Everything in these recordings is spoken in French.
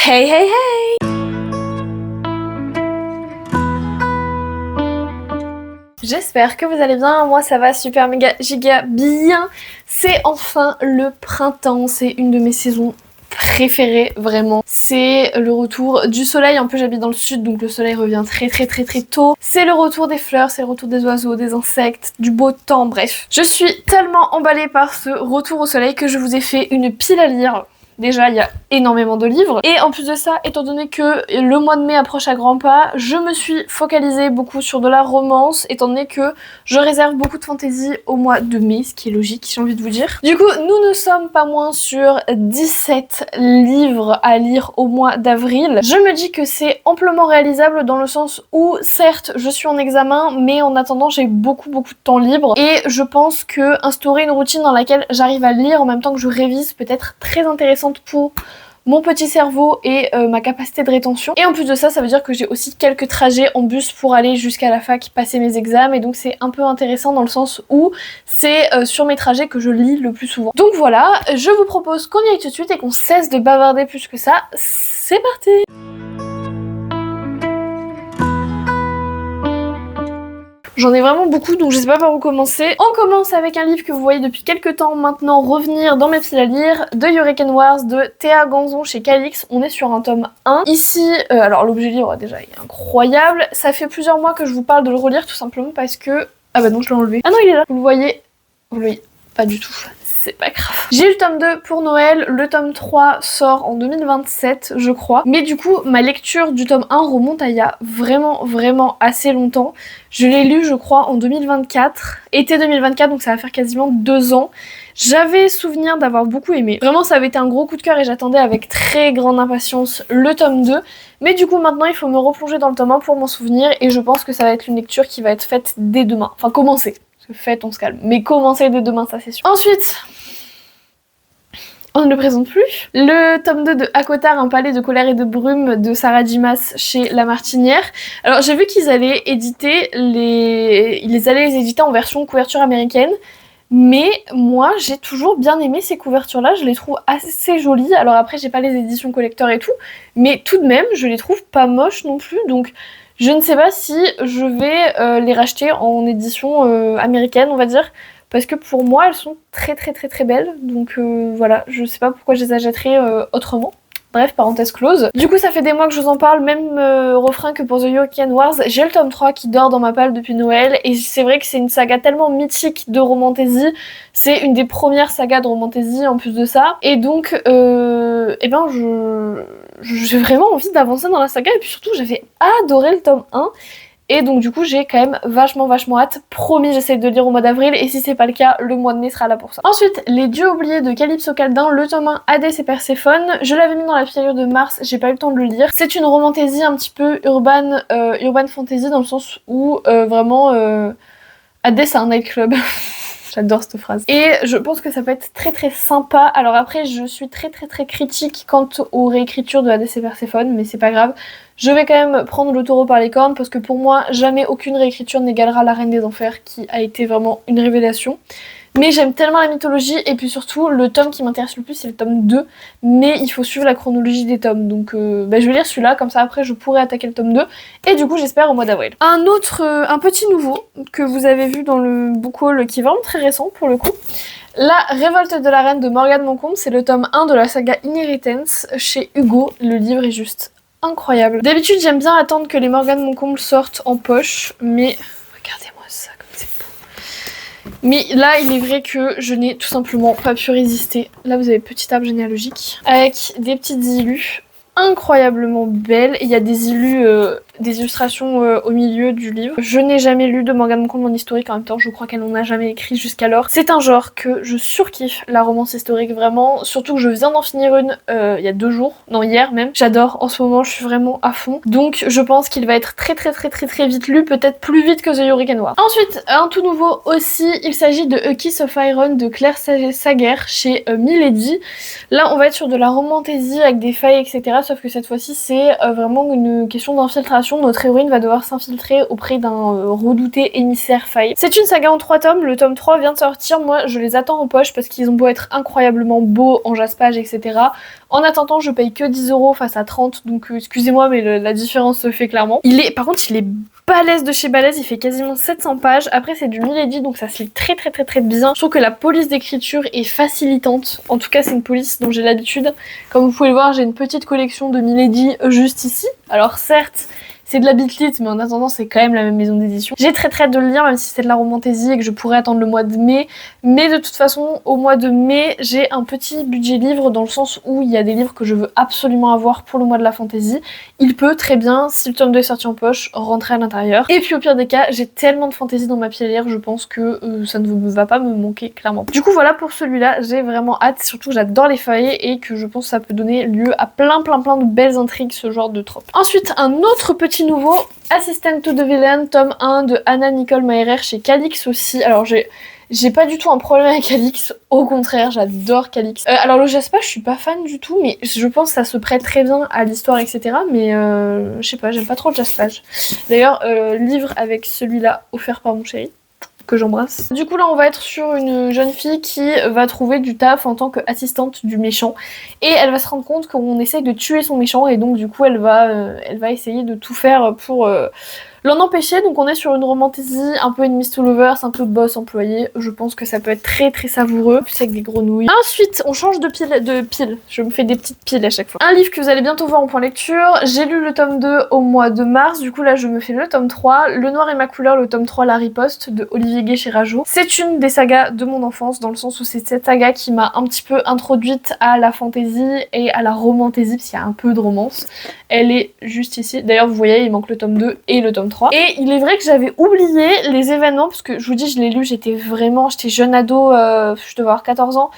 Hey hey hey! J'espère que vous allez bien, moi ça va super méga giga bien. C'est enfin le printemps, c'est une de mes saisons préférées vraiment. C'est le retour du soleil, en plus j'habite dans le sud donc le soleil revient très tôt. C'est le retour des fleurs, c'est le retour des oiseaux, des insectes, du beau temps, bref. Je suis tellement emballée par ce retour au soleil que je vous ai fait une pile à lire. Déjà, il y a énormément de livres. Et en plus de ça, étant donné que le mois de mai approche à grands pas, je me suis focalisée beaucoup sur de la romance, étant donné que je réserve beaucoup de fantaisie au mois de mai, ce qui est logique, j'ai envie de vous dire. Du coup, nous ne sommes pas moins sur 17 livres à lire au mois d'avril. Je me dis que c'est amplement réalisable dans le sens où, certes, je suis en examen, mais en attendant, j'ai beaucoup de temps libre. Et je pense que instaurer une routine dans laquelle j'arrive à lire en même temps que je révise peut être très intéressant pour mon petit cerveau et ma capacité de rétention. Et en plus de ça, ça veut dire que j'ai aussi quelques trajets en bus pour aller jusqu'à la fac passer mes examens, et donc c'est un peu intéressant dans le sens où c'est sur mes trajets que je lis le plus souvent. Donc voilà, je vous propose qu'on y aille tout de suite et qu'on cesse de bavarder plus que ça. C'est parti! J'en ai vraiment beaucoup, donc je sais pas par où commencer. On commence avec un livre que vous voyez depuis quelques temps maintenant revenir dans mes piles à lire, de Hurricane Wars de Théa Ganzon chez Calix. On est sur un tome 1. Ici, alors l'objet livre déjà est incroyable. Ça fait plusieurs mois que je vous parle de le relire tout simplement parce que... Ah bah non, je l'ai enlevé. Ah non, il est là. Vous le voyez? Vous le voyez pas du tout. C'est pas grave. J'ai eu le tome 2 pour Noël, le tome 3 sort en 2027 je crois. Mais du coup ma lecture du tome 1 remonte à il y a vraiment assez longtemps. Je l'ai lu je crois en 2024, été 2024, donc ça va faire quasiment 2 ans. J'avais souvenir d'avoir beaucoup aimé. Vraiment ça avait été un gros coup de cœur et j'attendais avec très grande impatience le tome 2. Mais du coup maintenant il faut me replonger dans le tome 1 pour m'en souvenir et je pense que ça va être une lecture qui va être faite dès demain. Enfin commencer. Parce que faites, on se calme. Mais commencez dès demain, ça c'est sûr. Ensuite, on ne le présente plus. Le tome 2 de Akotar, un palais de colère et de brume de Sarah Dimas chez La Martinière. Alors j'ai vu qu'ils allaient éditer ils allaient les éditer en version couverture américaine. Mais moi j'ai toujours bien aimé ces couvertures là, je les trouve assez jolies. Alors après j'ai pas les éditions collector et tout, mais tout de même je les trouve pas moches non plus. Donc je ne sais pas si je vais les racheter en édition américaine on va dire. Parce que pour moi elles sont très belles. Donc voilà, je sais pas pourquoi je les achèterais autrement. Bref, parenthèse close. Du coup, ça fait des mois que je vous en parle, même refrain que pour The Hurricane Wars. J'ai le tome 3 qui dort dans ma palle depuis Noël, et c'est vrai que c'est une saga tellement mythique de romantaisie. C'est une des premières sagas de romantaisie en plus de ça. Et donc, eh ben, j'ai vraiment envie d'avancer dans la saga, et puis surtout, j'avais adoré le tome 1. Et donc du coup j'ai quand même vachement hâte. Promis, j'essaie de lire au mois d'avril et si c'est pas le cas, le mois de mai sera là pour ça. Ensuite, Les Dieux oubliés de Calypso Caldin, le tome 1 Hadès et Perséphone. Je l'avais mis dans la période de mars, j'ai pas eu le temps de le lire. C'est une romantaisie un petit peu urban fantasy dans le sens où vraiment Hadès c'est un nightclub. J'adore cette phrase. Et je pense que ça peut être très sympa. Alors après, je suis très critique quant aux réécritures de Hadès et Perséphone, mais c'est pas grave. Je vais quand même prendre le taureau par les cornes parce que pour moi, jamais aucune réécriture n'égalera La Reine des Enfers qui a été vraiment une révélation. Mais j'aime tellement la mythologie et puis surtout le tome qui m'intéresse le plus c'est le tome 2, mais il faut suivre la chronologie des tomes, donc je vais lire celui-là, comme ça après je pourrai attaquer le tome 2 et du coup j'espère au mois d'avril. Un petit nouveau que vous avez vu dans le book haul qui est vraiment très récent pour le coup. La Révolte de la Reine de Morgane Moncombe, c'est le tome 1 de la saga Inheritance chez Hugo, le livre est juste incroyable. D'habitude j'aime bien attendre que les Morgane Moncombe sortent en poche, mais regardez-moi ça comme c'est beau. Mais là, il est vrai que je n'ai tout simplement pas pu résister. Là, vous avez le petit arbre généalogique avec des petites illus incroyablement belles. Il y a des illus, des illustrations au milieu du livre. Je n'ai jamais lu de Morgane Moncombe en historique, en même temps je crois qu'elle n'en a jamais écrit jusqu'alors. C'est un genre que je surkiffe, la romance historique vraiment, surtout que je viens d'en finir une il y a 2 jours, non hier même. J'adore, en ce moment je suis vraiment à fond. Donc je pense qu'il va être très vite lu, peut-être plus vite que The Hurricane Wars. Ensuite, un tout nouveau aussi, il s'agit de A Kiss of Iron de Claire Sager chez Milady. Là on va être sur de la romantaisie avec des failles etc, sauf que cette fois-ci c'est vraiment une question d'infiltration d'infiltration, notre héroïne va devoir s'infiltrer auprès d'un redouté émissaire failli. C'est une saga en 3 tomes, le tome 3 vient de sortir, moi je les attends en poche parce qu'ils ont beau être incroyablement beaux en jaspage, etc. En attendant, je paye que 10 € face à 30, donc excusez-moi, mais la différence se fait clairement. Par contre, il est balèze de chez balèze, il fait quasiment 700 pages. Après, c'est du Milady, donc ça se lit très bien. Je trouve que la police d'écriture est facilitante. En tout cas, c'est une police dont j'ai l'habitude. Comme vous pouvez le voir, j'ai une petite collection de Milady juste ici. Alors certes, c'est de la bitlit, mais en attendant, c'est quand même la même maison d'édition. J'ai très hâte de le lire, même si c'est de la romantaisie et que je pourrais attendre le mois de mai. Mais de toute façon, au mois de mai, j'ai un petit budget livre dans le sens où il y a des livres que je veux absolument avoir pour le mois de la fantaisie. Il peut très bien, si le tome 2 est sorti en poche, rentrer à l'intérieur. Et puis au pire des cas, j'ai tellement de fantaisie dans ma pile à lire, je pense que ça ne va pas me manquer clairement. Du coup voilà pour celui-là, j'ai vraiment hâte, surtout que j'adore les feuillets et que je pense que ça peut donner lieu à plein de belles intrigues, ce genre de trope. Ensuite, un autre petit nouveau, Assistant to the Villain, tome 1 de Anna Nicole Mairer chez Calix aussi. Alors j'ai pas du tout un problème avec Calix, au contraire, j'adore Calix. Alors le jaspage, je suis pas fan du tout, mais je pense que ça se prête très bien à l'histoire, etc. Mais je sais pas, j'aime pas trop le jaspage. D'ailleurs, livre avec celui-là, offert par mon chéri, que j'embrasse. Du coup là on va être sur une jeune fille qui va trouver du taf en tant qu'assistante du méchant et elle va se rendre compte qu'on essaye de tuer son méchant et donc du coup elle va essayer de tout faire pour l'en empêcher. Donc on est sur une romantaisie un peu enemies to lovers, un peu boss employé. Je pense que ça peut être très savoureux, plus avec des grenouilles. Ensuite on change de pile, je me fais des petites piles à chaque fois. Un livre que vous allez bientôt voir en point lecture, j'ai lu le tome 2 au mois de mars, du coup là je me fais le tome 3, Le Noir et ma couleur, le tome 3 La Riposte de Olivier Gay chez Rajo. C'est une des sagas de mon enfance dans le sens où c'est cette saga qui m'a un petit peu introduite à la fantaisie et à la romantaisie parce qu'il y a un peu de romance. Elle est juste ici, d'ailleurs vous voyez il manque le tome 2 et le tome 3. Et il est vrai que j'avais oublié les événements parce que je vous dis je l'ai lu, j'étais jeune ado, je devais avoir 14 ans.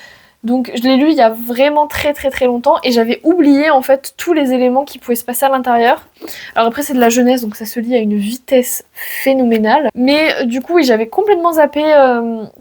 Donc je l'ai lu il y a vraiment très longtemps et j'avais oublié en fait tous les éléments qui pouvaient se passer à l'intérieur. Alors après c'est de la jeunesse donc ça se lit à une vitesse phénoménale. Mais du coup oui j'avais complètement zappé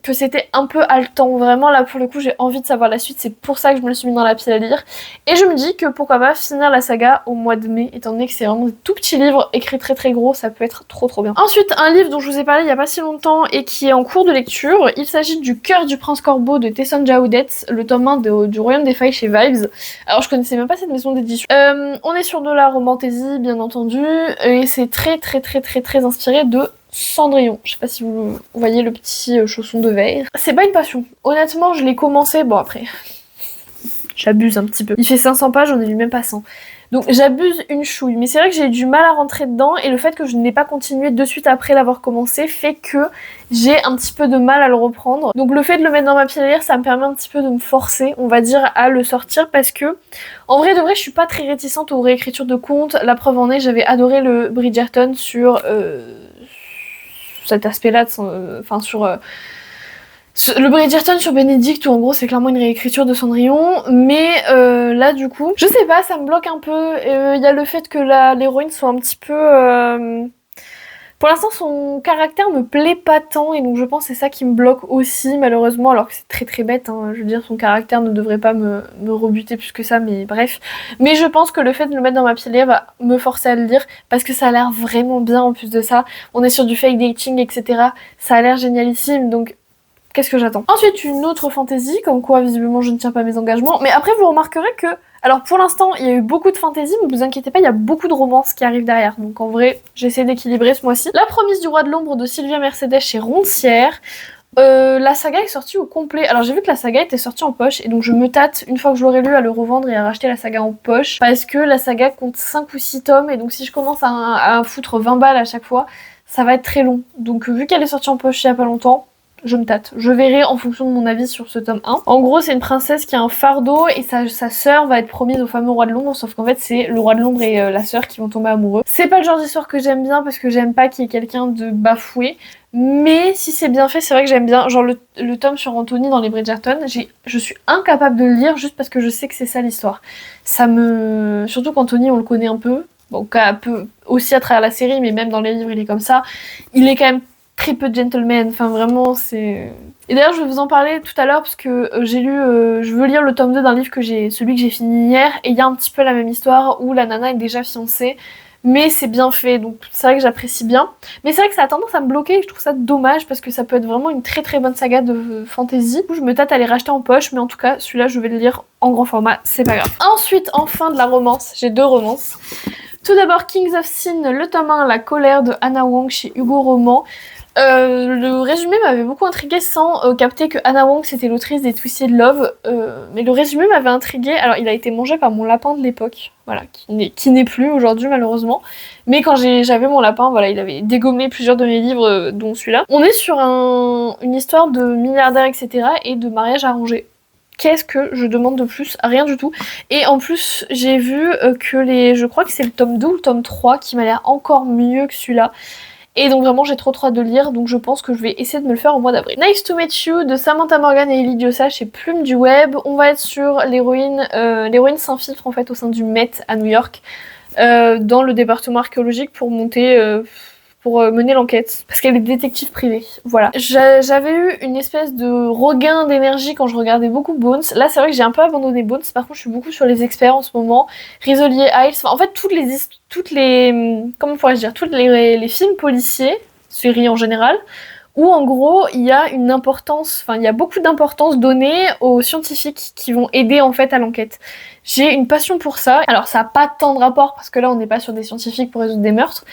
que c'était un peu haletant. Vraiment là pour le coup j'ai envie de savoir la suite, c'est pour ça que je me le suis mis dans la pile à lire. Et je me dis que pourquoi pas finir la saga au mois de mai étant donné que c'est vraiment des tout petits livres écrits très gros, ça peut être trop bien. Ensuite un livre dont je vous ai parlé il y a pas si longtemps et qui est en cours de lecture, il s'agit du Cœur du Prince Corbeau de Tesson Jaoudet, le tome 1 du Royaume des Failles chez Vibes. Alors je connaissais même pas cette maison d'édition. On est sur de la romantaisie bien entendu et c'est très inspiré de Cendrillon. Je sais pas si vous voyez le petit chausson de verre. C'est pas une passion. Honnêtement je l'ai commencé, bon après j'abuse un petit peu. Il fait 500 pages, j'en ai lu même pas 100. Donc j'abuse une chouille, mais c'est vrai que j'ai eu du mal à rentrer dedans et le fait que je n'ai pas continué de suite après l'avoir commencé fait que j'ai un petit peu de mal à le reprendre. Donc le fait de le mettre dans ma pile à lire, ça me permet un petit peu de me forcer, on va dire, à le sortir parce que en vrai de vrai je suis pas très réticente aux réécritures de contes. La preuve en est, j'avais adoré le Bridgerton sur cet aspect-là, sur... le Bridgerton sur Bénédicte où en gros c'est clairement une réécriture de Cendrillon, mais là du coup je sais pas, ça me bloque un peu. Il y a le fait que l'héroïne soit un petit peu pour l'instant son caractère me plaît pas tant et donc je pense que c'est ça qui me bloque aussi malheureusement, alors que c'est très bête hein. Je veux dire son caractère ne devrait pas me rebuter plus que ça, mais bref. Mais je pense que le fait de le mettre dans ma pile va me forcer à le lire parce que ça a l'air vraiment bien. En plus de ça on est sur du fake dating etc, ça a l'air génialissime, donc qu'est-ce que j'attends? Ensuite, une autre fantaisie, comme quoi visiblement je ne tiens pas mes engagements. Mais après, vous remarquerez que... Alors pour l'instant, il y a eu beaucoup de fantaisie, mais vous inquiétez pas, il y a beaucoup de romances qui arrivent derrière. Donc en vrai, j'essaie d'équilibrer ce mois-ci. La Promise du Roi de l'Ombre de Sylvia Mercedes chez Roncière. La saga est sortie au complet. Alors j'ai vu que la saga était sortie en poche et donc je me tâte une fois que je l'aurai lu à le revendre et à racheter la saga en poche parce que la saga compte 5 ou 6 tomes et donc si je commence à foutre 20 balles à chaque fois, ça va être très long. Donc vu qu'elle est sortie en poche il y a pas longtemps, je me tâte. Je verrai en fonction de mon avis sur ce tome 1. En gros, c'est une princesse qui a un fardeau et sa sœur va être promise au fameux roi de l'ombre, sauf qu'en fait, c'est le roi de l'ombre et la sœur qui vont tomber amoureux. C'est pas le genre d'histoire que j'aime bien parce que j'aime pas qu'il y ait quelqu'un de bafoué. Mais si c'est bien fait, c'est vrai que j'aime bien. Genre le tome sur Anthony dans les Bridgerton, je suis incapable de le lire juste parce que je sais que c'est ça l'histoire. Surtout qu'Anthony, on le connaît un peu. Bon, un peu aussi à travers la série, mais même dans les livres, il est comme ça. Il est quand même très peu de gentleman, enfin vraiment c'est... Et d'ailleurs je vais vous en parler tout à l'heure parce que j'ai lu, je veux lire le tome 2 d'un livre celui que j'ai fini hier, et il y a un petit peu la même histoire où la nana est déjà fiancée, mais c'est bien fait, donc c'est vrai que j'apprécie bien. Mais c'est vrai que ça a tendance à me bloquer et je trouve ça dommage parce que ça peut être vraiment une très très bonne saga de fantasy. Je me tâte à les racheter en poche, mais en tout cas celui-là je vais le lire en grand format, c'est pas grave. Ensuite, enfin de la romance, j'ai 2 romances. Tout d'abord Kings of Sin, le tome 1, La colère de Hannah Wong chez Hugo Roman. Le résumé m'avait beaucoup intriguée sans capter que Hannah Wong c'était l'autrice des Twisted Love, mais le résumé m'avait intriguée. Alors il a été mangé par mon lapin de l'époque, voilà, qui n'est plus aujourd'hui malheureusement, mais quand j'avais mon lapin, voilà, il avait dégommé plusieurs de mes livres, dont celui-là. On est sur une histoire de milliardaire etc. et de mariage arrangé. Qu'est-ce que je demande de plus? Rien du tout. Et en plus, j'ai vu que je crois que c'est le tome 2 ou le tome 3 qui m'a l'air encore mieux que celui-là. Et donc vraiment j'ai trop hâte de lire, donc je pense que je vais essayer de me le faire au mois d'avril. Nice to Meet You de Samantha Morgan et Ellie Diossa chez Plume du Web. On va être sur l'héroïne s'infiltre en fait au sein du Met à New York, dans le département archéologique pour mener l'enquête, parce qu'elle est détective privée, voilà. J'avais eu une espèce de regain d'énergie quand je regardais beaucoup Bones. Là c'est vrai que j'ai un peu abandonné Bones, par contre je suis beaucoup sur les experts en ce moment. Risolier Hiles, en fait tous les films policiers, séries en général, où en gros il y a il y a beaucoup d'importance donnée aux scientifiques qui vont aider en fait à l'enquête. J'ai une passion pour ça. Alors ça n'a pas tant de rapport parce que là on n'est pas sur des scientifiques pour résoudre des meurtres,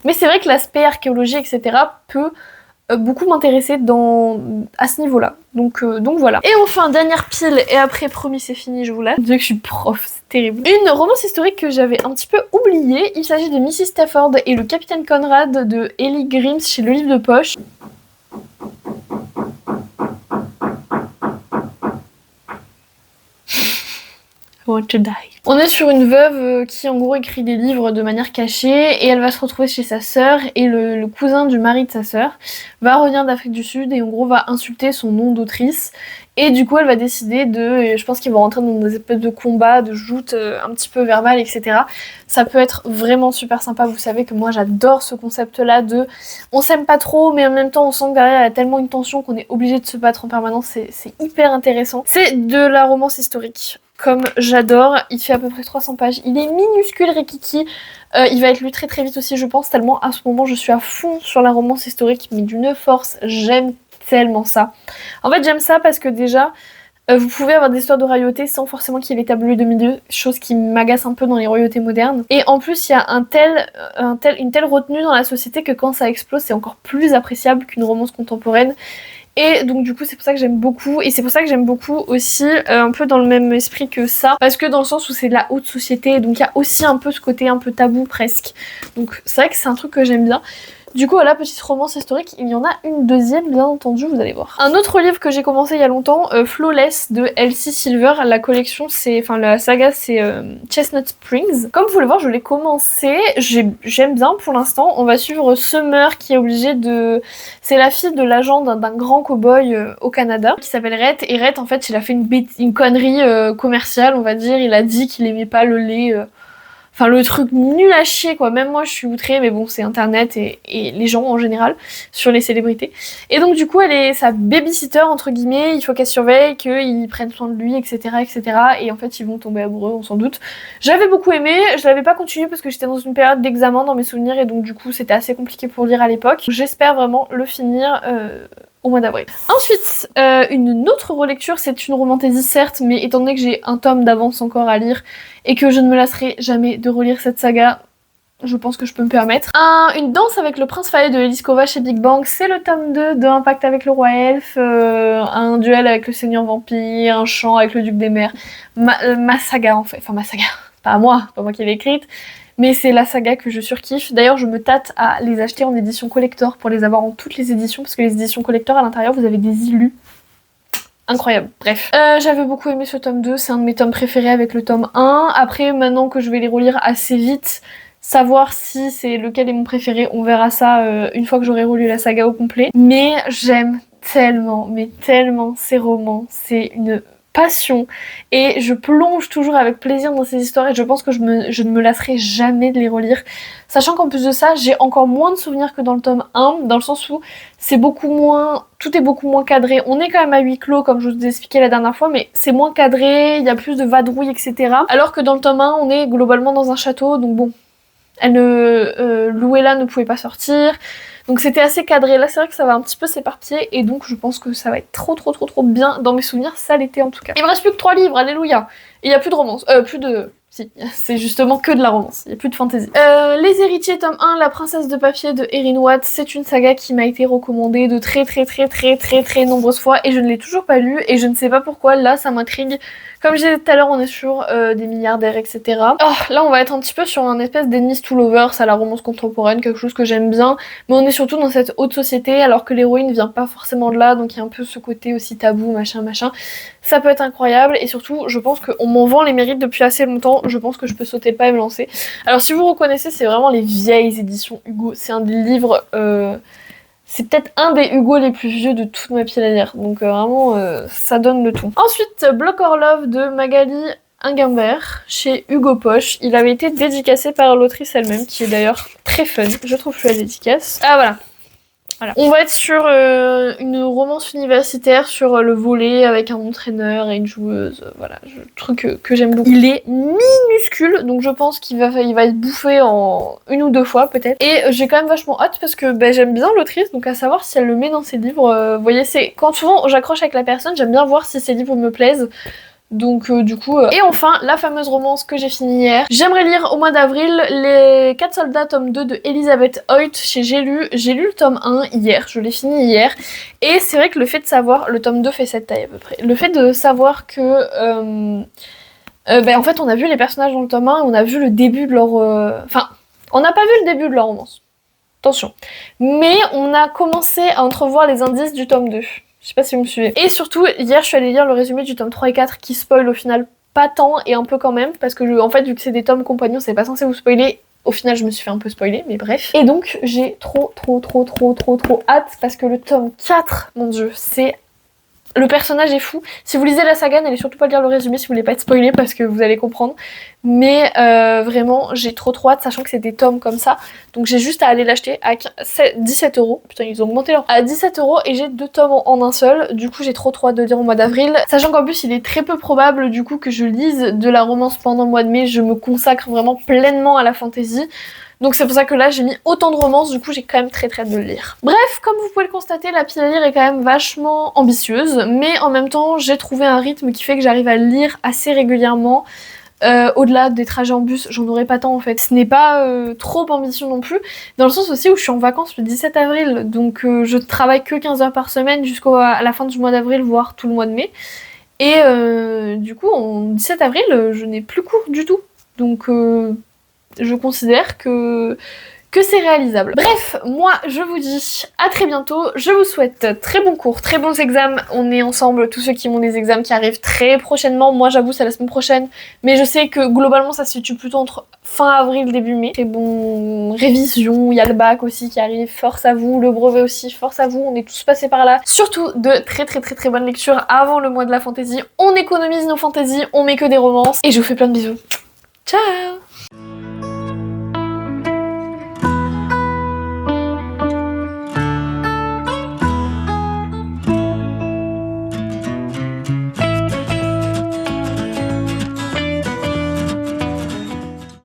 mais c'est vrai que l'aspect archéologie etc. peut beaucoup m'intéresser à ce niveau-là. Donc voilà. Et enfin, dernière pile, et après, promis, c'est fini, je vous laisse. Je dirais que je suis prof, c'est terrible. Une romance historique que j'avais un petit peu oubliée. Il s'agit de Mrs. Stafford et le capitaine Conrad de Ellie Grimes chez Le Livre de Poche. I want to die. On est sur une veuve qui en gros écrit des livres de manière cachée et elle va se retrouver chez sa sœur et le cousin du mari de sa sœur va revenir d'Afrique du Sud et en gros va insulter son nom d'autrice et du coup elle va décider je pense qu'ils vont rentrer dans des espèces de combats, de joutes un petit peu verbales etc. Ça peut être vraiment super sympa, vous savez que moi j'adore ce concept là on s'aime pas trop mais en même temps on sent que derrière il y a tellement une tension qu'on est obligé de se battre en permanence, c'est hyper intéressant. C'est de la romance historique. Comme j'adore, il fait à peu près 300 pages, il est minuscule Rikiki, il va être lu très très vite aussi je pense, tellement à ce moment je suis à fond sur la romance historique, mais d'une force, j'aime tellement ça. En fait j'aime ça parce que déjà, vous pouvez avoir des histoires de royauté sans forcément qu'il y ait les tableaux de milieu, chose qui m'agace un peu dans les royautés modernes. Et en plus il y a une telle retenue dans la société que quand ça explose c'est encore plus appréciable qu'une romance contemporaine. Et donc du coup c'est pour ça que j'aime beaucoup, et c'est pour ça que j'aime beaucoup aussi un peu dans le même esprit que ça, parce que dans le sens où c'est de la haute société, donc il y a aussi un peu ce côté un peu tabou presque, donc c'est vrai que c'est un truc que j'aime bien. Du coup, voilà, petite romance historique, il y en a une deuxième, bien entendu, vous allez voir. Un autre livre que j'ai commencé il y a longtemps, Flawless de Elsie Silver, la saga c'est Chestnut Springs. Comme vous le voyez, je l'ai commencé, j'aime bien pour l'instant. On va suivre Summer qui est obligée c'est la fille de l'agent d'un grand cow-boy au Canada, qui s'appelle Rhett, et Rhett en fait il a fait une connerie commerciale, on va dire, il a dit qu'il aimait pas le lait... Enfin le truc nul à chier quoi, même moi je suis outrée mais bon c'est internet et les gens en général sur les célébrités. Et donc du coup elle est sa babysitter entre guillemets, il faut qu'elle surveille, qu'ils prennent soin de lui etc etc. Et en fait ils vont tomber amoureux on s'en doute. J'avais beaucoup aimé, je l'avais pas continué parce que j'étais dans une période d'examen dans mes souvenirs et donc du coup c'était assez compliqué pour lire à l'époque. J'espère vraiment le finir au mois d'avril. Ensuite, une autre relecture, c'est une romantaisie certes, mais étant donné que j'ai un tome d'avance encore à lire et que je ne me lasserai jamais de relire cette saga, je pense que je peux me permettre. Une danse avec le prince Faye de Eliskova chez Big Bang, c'est le tome 2 de Un pacte avec le roi elfe, un duel avec le seigneur vampire, un chant avec le duc des mers. Ma saga en fait, enfin ma saga, pas moi qui l'ai écrite. Mais c'est la saga que je surkiffe. D'ailleurs, je me tâte à les acheter en édition collector pour les avoir en toutes les éditions, parce que les éditions collector à l'intérieur, vous avez des illus. Incroyable, bref. J'avais beaucoup aimé ce tome 2, c'est un de mes tomes préférés avec le tome 1. Après, maintenant que je vais les relire assez vite, savoir si c'est lequel est mon préféré, on verra ça une fois que j'aurai relu la saga au complet. Mais j'aime tellement, mais tellement ces romans, c'est une passion et je plonge toujours avec plaisir dans ces histoires et je pense que je ne me lasserai jamais de les relire, sachant qu'en plus de ça j'ai encore moins de souvenirs que dans le tome 1 dans le sens où tout est beaucoup moins cadré. On est quand même à huis clos comme je vous ai expliqué la dernière fois, mais c'est moins cadré, il y a plus de vadrouilles etc, alors que dans le tome 1 on est globalement dans un château, donc bon Louella ne pouvait pas sortir. Donc c'était assez cadré. Là c'est vrai que ça va un petit peu s'éparpiller et donc je pense que ça va être trop bien. Dans mes souvenirs, ça l'était en tout cas. Il me reste plus que 3 livres, alléluia. Et il y a plus de romance. Si, c'est justement que de la romance, il n'y a plus de fantasy. Les Héritiers, tome 1, La Princesse de Papier de Erin Watt, c'est une saga qui m'a été recommandée de très nombreuses fois et je ne l'ai toujours pas lue et je ne sais pas pourquoi, là ça m'intrigue. Comme je disais tout à l'heure, on est sur des milliardaires, etc. Oh, là on va être un petit peu sur un espèce d'enemies to lovers à la romance contemporaine, quelque chose que j'aime bien, mais on est surtout dans cette haute société alors que l'héroïne vient pas forcément de là, donc il y a un peu ce côté aussi tabou, machin. Ça peut être incroyable et surtout je pense qu'on m'en vend les mérites depuis assez longtemps, je pense que je peux sauter le pas et me lancer. Alors si vous reconnaissez, c'est vraiment les vieilles éditions Hugo, c'est un des livres, c'est peut-être un des Hugo les plus vieux de toute ma pile à lire, donc vraiment ça donne le tout. Ensuite, Block or Love de Magali Inguimbert chez Hugo Poche, il avait été dédicacé par l'autrice elle-même qui est d'ailleurs très fun, je trouve que la dédicace. Ah voilà. Voilà. On va être sur une romance universitaire sur le volley avec un entraîneur et une joueuse, voilà, truc que j'aime beaucoup. Il est minuscule, donc je pense qu'il va être bouffé en 1 ou 2 fois peut-être. Et j'ai quand même vachement hâte parce que j'aime bien l'autrice, donc à savoir si elle le met dans ses livres. Vous voyez, c'est quand souvent j'accroche avec la personne, j'aime bien voir si ses livres me plaisent. Donc du coup... Et enfin, la fameuse romance que j'ai finie hier. J'aimerais lire au mois d'avril Les 4 soldats tome 2 de Elisabeth Hoyt chez J'ai lu. J'ai lu le tome 1 hier, je l'ai fini hier. Et c'est vrai que le fait de savoir... Le tome 2 fait cette taille à peu près. Le fait de savoir que... en fait, on a vu les personnages dans le tome 1 et on a vu le début de leur... Enfin, on n'a pas vu le début de leur romance. Attention. Mais on a commencé à entrevoir les indices du tome 2. Je sais pas si vous me suivez. Et surtout, hier je suis allée lire le résumé du tome 3 et 4 qui spoil au final pas tant et un peu quand même. Parce que en fait, vu que c'est des tomes compagnons, c'est pas censé vous spoiler. Au final, je me suis fait un peu spoiler, mais bref. Et donc, j'ai trop hâte parce que le tome 4, mon dieu, c'est... Le personnage est fou. Si vous lisez la saga, n'allez surtout pas lire le résumé si vous voulez pas être spoilé parce que vous allez comprendre. Mais vraiment, j'ai trop hâte, sachant que c'est des tomes comme ça. Donc j'ai juste à aller l'acheter à 17 €. Putain, ils ont augmenté là. À 17 € et j'ai 2 tomes en un seul. Du coup, j'ai trop hâte de lire au mois d'avril. Sachant qu'en plus, il est très peu probable du coup que je lise de la romance pendant le mois de mai. Je me consacre vraiment pleinement à la fantasy. Donc c'est pour ça que là j'ai mis autant de romances, du coup j'ai quand même très hâte de le lire. Bref, comme vous pouvez le constater, la pile à lire est quand même vachement ambitieuse, mais en même temps j'ai trouvé un rythme qui fait que j'arrive à le lire assez régulièrement. Au-delà des trajets en bus, j'en aurais pas tant en fait. Ce n'est pas trop ambitieux non plus, dans le sens aussi où je suis en vacances le 17 avril, donc je travaille que 15 heures par semaine jusqu'à la fin du mois d'avril, voire tout le mois de mai. Et du coup, en 17 avril, je n'ai plus cours du tout. Donc... je considère que c'est réalisable. Bref, moi je vous dis à très bientôt, je vous souhaite très bons cours, très bons examens, on est ensemble, tous ceux qui ont des examens qui arrivent très prochainement, moi j'avoue c'est la semaine prochaine, mais je sais que globalement ça se situe plutôt entre fin avril, début mai. Très bon révision, il y a le bac aussi qui arrive, force à vous, le brevet aussi, force à vous, on est tous passés par là. Surtout de très bonnes lectures avant le mois de la fantaisie, on économise nos fantaisies, on met que des romances, et je vous fais plein de bisous. Ciao!